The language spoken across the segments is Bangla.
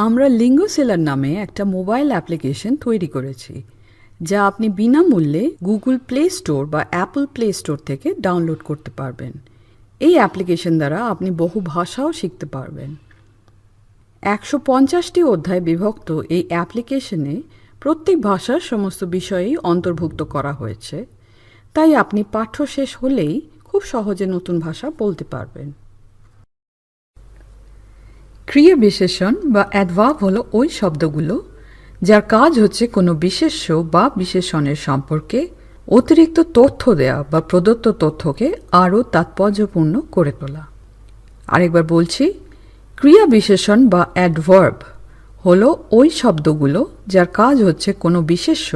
আমরা লিঙ্গো সেলার নামে একটা মোবাইল অ্যাপ্লিকেশন তৈরি করেছি যা আপনি বিনামূল্যে গুগল প্লে স্টোর বা অ্যাপল প্লে স্টোর থেকে ডাউনলোড করতে পারবেন। এই অ্যাপ্লিকেশন দ্বারা আপনি বহু ভাষাও শিখতে পারবেন। 150টি অধ্যায় বিভক্ত এই অ্যাপ্লিকেশনে প্রত্যেক ভাষার সমস্ত বিষয়ই অন্তর্ভুক্ত করা হয়েছে, তাই আপনি পাঠ্য শেষ হলেই খুব সহজে নতুন ভাষা বলতে পারবেন। ক্রিয়া বিশেষণ বা অ্যাডভার্ব হলো ওই শব্দগুলো যার কাজ হচ্ছে কোনো বিশেষ্য বা বিশেষণের সম্পর্কে অতিরিক্ত তথ্য দেয়া বা প্রদত্ত তথ্যকে আরও তাৎপর্যপূর্ণ করে তোলা। আরেকবার বলছি, ক্রিয়া বিশেষণ বা অ্যাডভার্ব হলো ওই শব্দগুলো যার কাজ হচ্ছে কোনো বিশেষ্য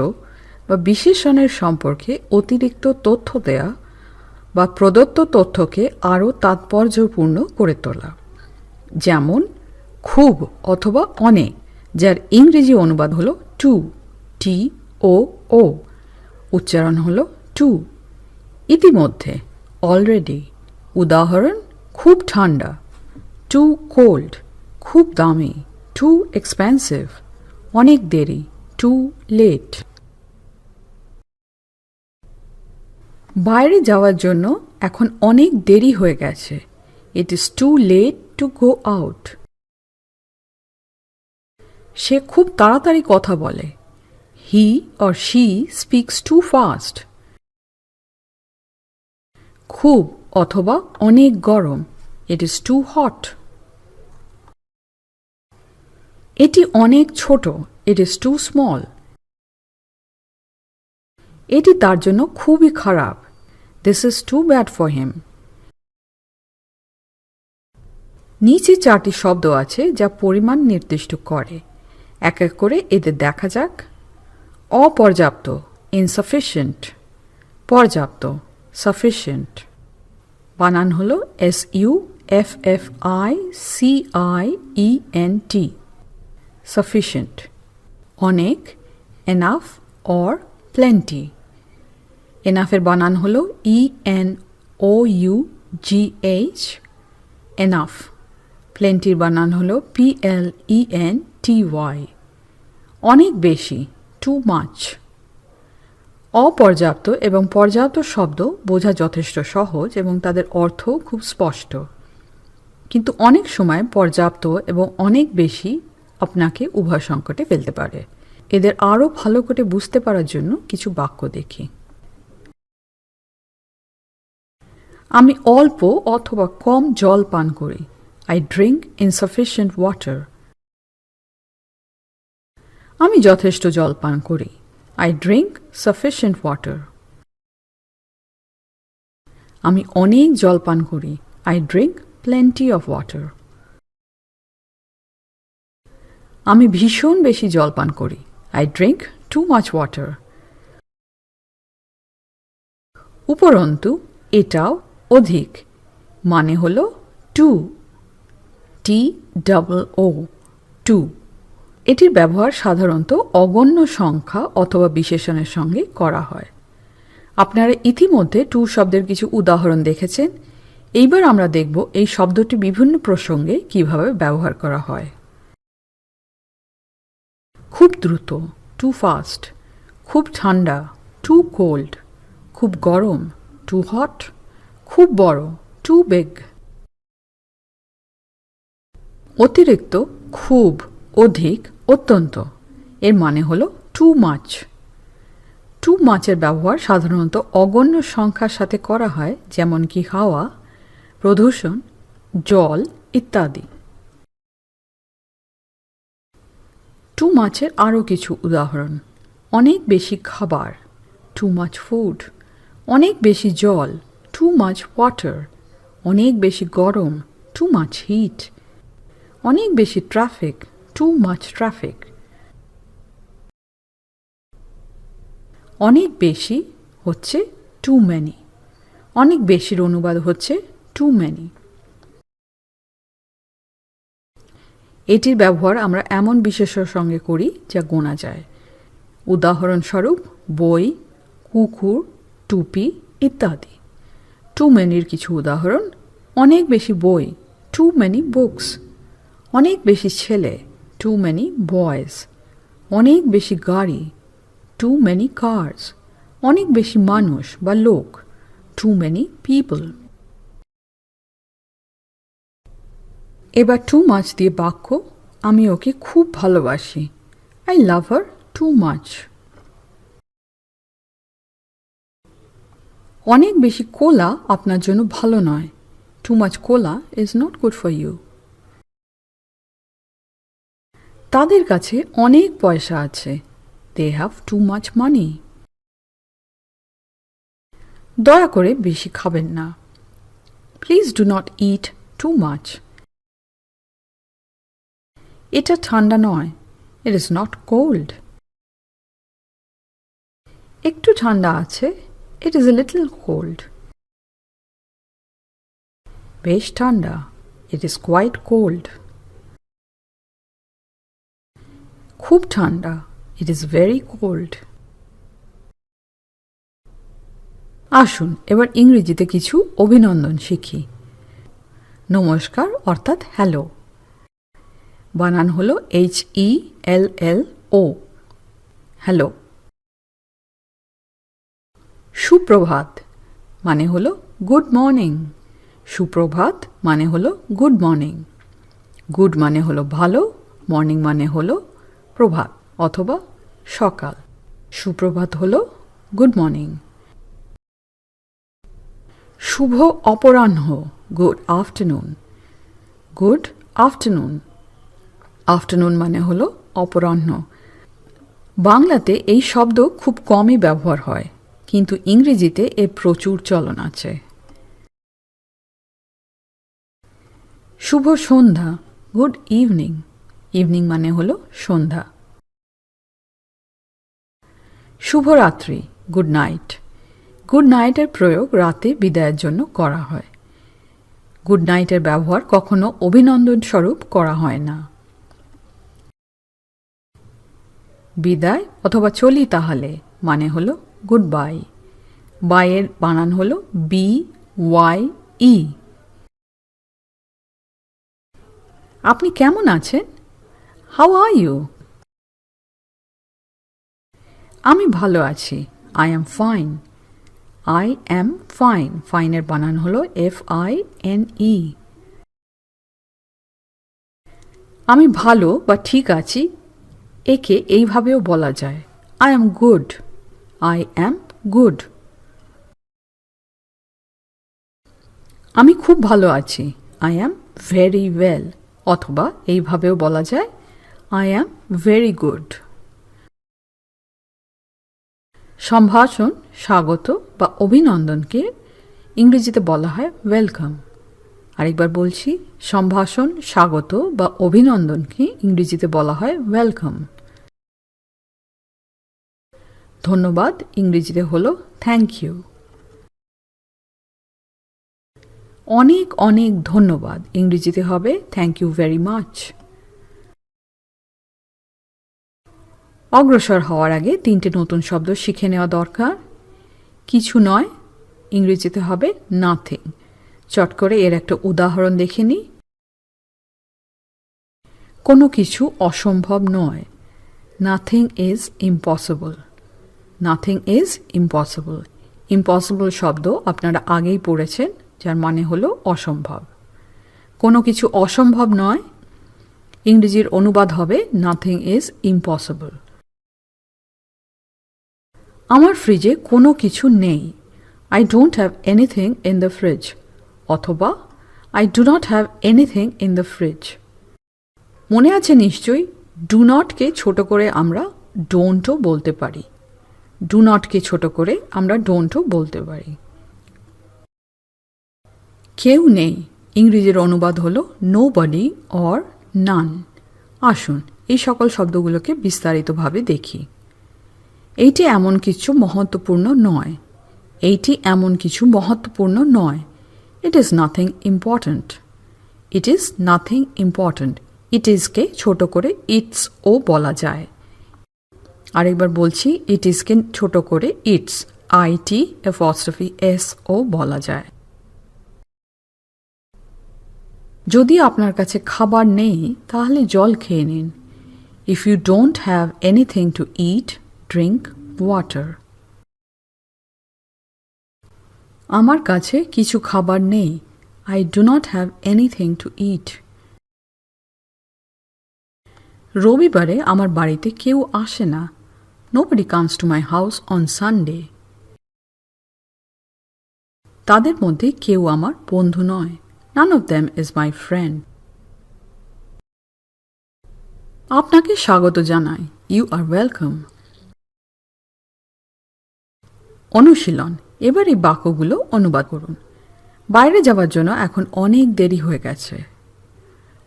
বা বিশেষণের সম্পর্কে অতিরিক্ত তথ্য দেয়া বা প্রদত্ত তথ্যকে আরও তাৎপর্যপূর্ণ করে তোলা। যেমন খুব অথবা অনেক, যার ইংরেজি অনুবাদ হলো টু, TOO, উচ্চারণ হলো টু। ইতিমধ্যে, অলরেডি, উদাহরণ খুব ঠান্ডা, টু কোল্ড, খুব দামি, টু এক্সপেন্সিভ, অনেক দেরি, টু লেট। বাইরে যাওয়ার জন্য এখন অনেক দেরি হয়ে গেছে, it is too late to go out. সে খুব তাড়াতাড়ি কথা বলে, he or she speaks too fast. খুব অথবা অনেক গরম, ইট ইজ টু হট। এটি অনেক ছোট, ইট ইজ টু স্মল। এটি তার জন্য খুবই খারাপ, this is too bad for him. নিচে 4টি শব্দ আছে যা পরিমাণ নির্দিষ্ট করে। এক এক করে এদের দেখা যাক। অপর্যাপ্ত, ইনসাফিশিয়েন্ট। পর্যাপ্ত, সাফিশিয়েন্ট। বানান হলো SUFFICIENT, সাফিশিয়েন্ট। অনেক, এনাফ অর প্লেন্টি। এনাফের বানান হলো ENOUGH, এনাফ। প্লেন্টির বানান হলো PLENTY। অনেক বেশি, টু মাচ। অপর্যাপ্ত এবং পর্যাপ্ত শব্দ বোঝা যথেষ্ট সহজ এবং তাদের অর্থও খুব স্পষ্ট, কিন্তু অনেক সময় পর্যাপ্ত এবং অনেক বেশি আপনাকে উভয় সংকটে ফেলতে পারে। এদের আরও ভালো করে বুঝতে পারার জন্য কিছু বাক্য দেখি। আমি অল্প অথবা কম জল পান করি, I drink insufficient water. আমি যথেষ্ট জল পান করি, I drink sufficient water. আমি অনেক জল পান করি, I drink plenty of water. আমি ভীষণ বেশি জল পান করি, I drink too much water. উপরন্তু এটাও অধিক, মানে হলো টু, TOO, টু। এটির ব্যবহার সাধারণত অগণ্য সংখ্যা অথবা বিশেষণের সঙ্গে করা হয়। আপনারা ইতিমধ্যে টু শব্দের কিছু উদাহরণ দেখেছেন। এইবার আমরা দেখব এই শব্দটি বিভিন্ন প্রসঙ্গে কিভাবে ব্যবহার করা হয়। খুব দ্রুত, টু ফাস্ট। খুব ঠান্ডা, টু কোল্ড। খুব গরম, টু হট। খুব বড়, টু বিগ। অতিরিক্ত, খুব, অধিক, অত্যন্ত। এর মানে হলো টু মাচ। টু মাচের ব্যবহার সাধারণত অগণ্য সংখ্যার সাথে করা হয়, যেমন কি হাওয়া, প্রদূষণ, জল ইত্যাদি। টু মাচের আরও কিছু উদাহরণ: অনেক বেশি খাবার, টু মাচ ফুড। অনেক বেশি জল, টু মাচ ওয়াটার। অনেক বেশি গরম, টু মাচ হিট। অনেক বেশি ট্রাফিক, টু মাচ ট্রাফিক। অনেক বেশি হচ্ছে টু ম্যানি। অনেক বেশির অনুবাদ হচ্ছে টু ম্যানি। এটির ব্যবহার আমরা এমন বিশেষ্যের সঙ্গে করি যা গোনা যায়। উদাহরণস্বরূপ বই, কুকুর, টুপি ইত্যাদি। টু ম্যানির কিছু উদাহরণ: অনেক বেশি বই, টু ম্যানি বুকস। অনেক বেশি ছেলে, টু মেনি বয়েজ, অনেক বেশি গাড়ি, টু মেনি কার্স, অনেক বেশি মানুষ বা লোক, টু মেনি পিপল। এবার টু মাচ দিয়ে বাক্য, আমি ওকে খুব ভালোবাসি, I love her too much. অনেক বেশি কোলা আপনার জন্য ভালো নয়, too much cola is not good for you. তাদের কাছে অনেক পয়সা আছে, they have too much money. দয়া করে বেশি খাবেন না, please do not eat too much. এটা ঠান্ডা নয়, ইট ইজ নট কোল্ড। একটু ঠান্ডা আছে, it is a little cold. বেশ ঠান্ডা, ইট ইজ কোয়াইট কোল্ড। খুব ঠান্ডা, ইট ইজ ভেরি কোল্ড। আসুন এবার ইংরেজিতে কিছু অভিনন্দন শিখি। নমস্কার অর্থাৎ হ্যালো, বানান হলো HELLO, হ্যালো। সুপ্রভাত মানে হলো গুড মর্নিং, সুপ্রভাত মানে হলো গুড মর্নিং। গুড মানে হলো ভালো, মর্নিং মানে হলো প্রভাত অথবা সকাল। সুপ্রভাত হলো গুড মর্নিং। শুভ অপরাহ্ন, good afternoon, good afternoon. Afternoon মানে হলো অপরাহ্ন। বাংলাতে এই শব্দ খুব কমই ব্যবহার হয়, কিন্তু ইংরেজিতে এর প্রচুর চলন আছে। শুভ সন্ধ্যা, গুড ইভিনিং, ইভিনিং মানে হলো সন্ধ্যা। শুভরাত্রি, গুড নাইট, গুড নাইটের প্রয়োগ রাতে বিদায়ের জন্য করা হয়। গুড নাইটের ব্যবহার কখনো অভিনন্দন স্বরূপ করা হয় না। বিদায় অথবা চলি তাহলে মানে হলো গুড বাই, বাইয়ের বানান হলো BYE। আপনি কেমন আছেন? How are you? আমি ভালো আছি, I am fine, I am fine. ফাইনের বানান হলো FINE। আমি ভালো বা ঠিক আছি, একে এইভাবেও বলা যায়, I am good, I am good. আমি খুব ভালো আছি, আই অ্যাম ভেরি ওয়েল, অথবা এইভাবেও বলা যায়, আই অ্যাম ভেরি গুড। সম্ভাষণ, স্বাগত বা অভিনন্দনকে ইংরেজিতে বলা হয় ওয়েলকাম। আরেকবার বলছি, সম্ভাষণ, স্বাগত বা অভিনন্দনকে ইংরেজিতে বলা হয় ওয়েলকাম। ধন্যবাদ ইংরেজিতে হলো থ্যাংক ইউ। অনেক অনেক ধন্যবাদ ইংরেজিতে হবে থ্যাংক ইউ ভেরি মাচ। অগ্রসর হওয়ার আগে 3টে নতুন শব্দ শিখে নেওয়া দরকার। কিছু নয় ইংরেজিতে হবে নাথিং। চট করে এর একটা উদাহরণ দেখে নিই। কোনো কিছু অসম্ভব নয়, nothing is impossible, nothing is impossible. Impossible শব্দ আপনারা আগেই পড়েছেন, যার মানে হলো অসম্ভব। কোনো কিছু অসম্ভব নয়, ইংরেজির অনুবাদ হবে নাথিং ইজ ইম্পসিবল। আমার ফ্রিজে কোনো কিছু নেই, I don't have anything in the fridge, অথবা I do not have anything in the fridge. মনে আছে নিশ্চয়ই, ডু নটকে ছোট করে আমরা ডোন্টও বলতে পারি, ডু নটকে ছোট করে আমরা ডোন্টও বলতে পারি। কেউ নেই, ইংরেজির অনুবাদ হলো নোবডি অর নান। আসুন এই সকল শব্দগুলোকে বিস্তারিতভাবে দেখি। এইটি এমন কিছু মহত্বপূর্ণ নয়, এইটি এমন কিছু মহত্বপূর্ণ নয়। It is nothing important, it is nothing important. It ইজকে ছোট করে ইটস ও বলা যায়। আরেকবার বলছি, ইট ইজকে ছোট করে ইটস IT'S ও বলা যায়। যদি আপনার কাছে খাবার নেই তাহলে জল খেয়ে নিন, If you don't have anything to eat, drink water. আমার কাছে কিছু খাবার নেই. I do not have anything to eat. রবিবারে আমার বাড়িতে কেউ আসে না. Nobody comes to my house on Sunday. তাদের মধ্যে কেউ আমার বন্ধু নয়. None of them is my friend. আপনাকে স্বাগত জানাই. You are welcome. অনুশীলন. এবার এই বাক্যগুলো অনুবাদ করুন. বাইরে যাওয়ার জন্য এখন অনেক দেরি হয়ে গেছে.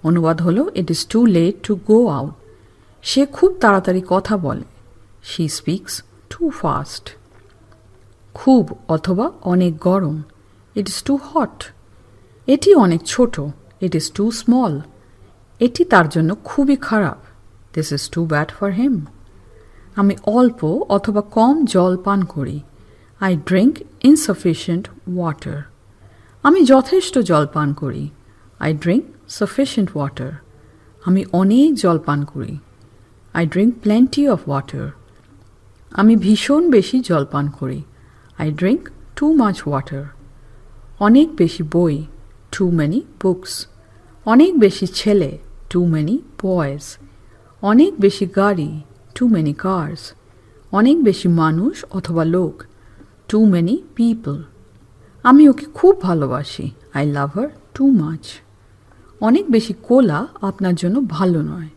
অনুবাদ হলো It is too late to go out. সে খুব তাড়াতাড়ি কথা বলে. She speaks too fast. খুব অথবা অনেক গরম. It is too hot. এটি অনেক ছোট. It is too small. এটি তার জন্য খুবই খারাপ. This is too bad for him. আমি অল্প অথবা কম জল পান করি. I drink insufficient water. আমি যথেষ্ট জল পান করি. I drink sufficient water. আমি অনেক জল পান করি. I drink plenty of water. আমি ভীষণ বেশি জল পান করি. I drink too much water. অনেক বেশি বই. Too many books. অনেক বেশি ছেলে. Too many boys. অনেক বেশি গাড়ি. Too many cars. অনেক বেশি মানুষ অথবা লোক. Too many people. আমি ওকে খুব ভালোবাসি. I love her too much. অনেক বেশি কোলা আপনার জন্য ভালো নয়.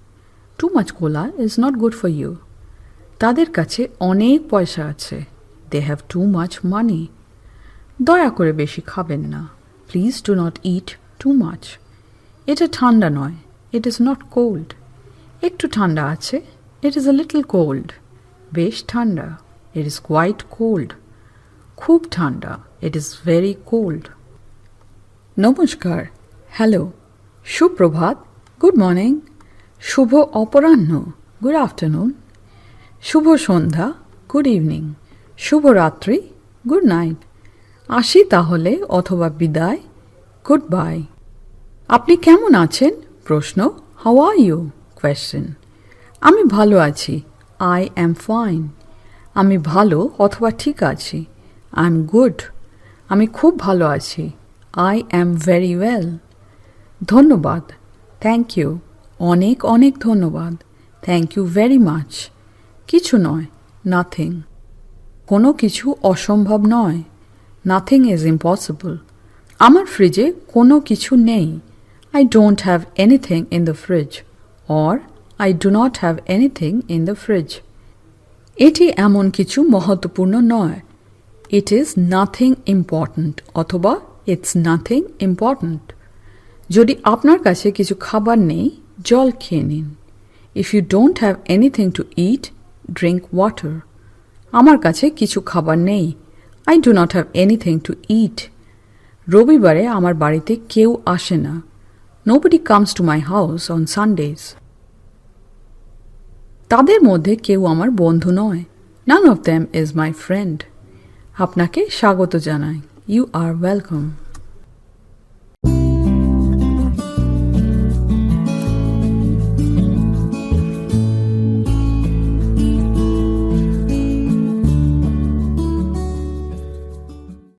Too much cola is not good for you. তাদের কাছে অনেক পয়সা আছে. They have too much money. দয়া করে বেশি খাবেন না. Please do not eat too much. এটা ঠান্ডা নয়. It is not cold. একটু ঠান্ডা আছে. It is a little cold. বেশ ঠান্ডা. It is quite cold. খুব ঠান্ডা. It is very cold. নমস্কার. হ্যালো. সুপ্রভাত. Good morning. শুভ অপরাহ্ন. Good afternoon. শুভ সন্ধ্যা. Good evening. শুভরাত্রি. Good night. আসি তাহলে অথবা বিদায়. Goodbye. আপনি কেমন আছেন? প্রশ্ন. How are you? কোয়েশ্চেন. আমি ভালো আছি. I am fine. আমি ভালো অথবা ঠিক আছি. I am good. আমি খুব ভালো আছি. I am very well. ধন্যবাদ. Thank you. অনেক অনেক ধন্যবাদ. Thank you very much. কিছু নয়. নাথিং. কোনো কিছু অসম্ভব নয়. Nothing is impossible. আমার ফ্রিজে কোনো কিছু নেই. I don't have anything in the fridge. Or I do not have anything in the fridge. এটি এমন কিছু মহত্বপূর্ণ নয়. ইট ইজ নাথিং ইম্পর্ট্যান্ট অথবা ইটস নাথিং ইম্পর্ট্যান্ট. যদি আপনার কাছে কিছু খাবার নেই, জল খেয়ে নিন. If you don't have anything to eat, drink water. আমার কাছে কিছু খাবার নেই. I do not have anything to eat. রবিবারে আমার বাড়িতে কেউ আসে না. Nobody comes to my house on Sundays. তাদের মধ্যে কেউ আমার বন্ধু নয়. None of them is my friend. আপনাকে স্বাগত জানাই. You are welcome.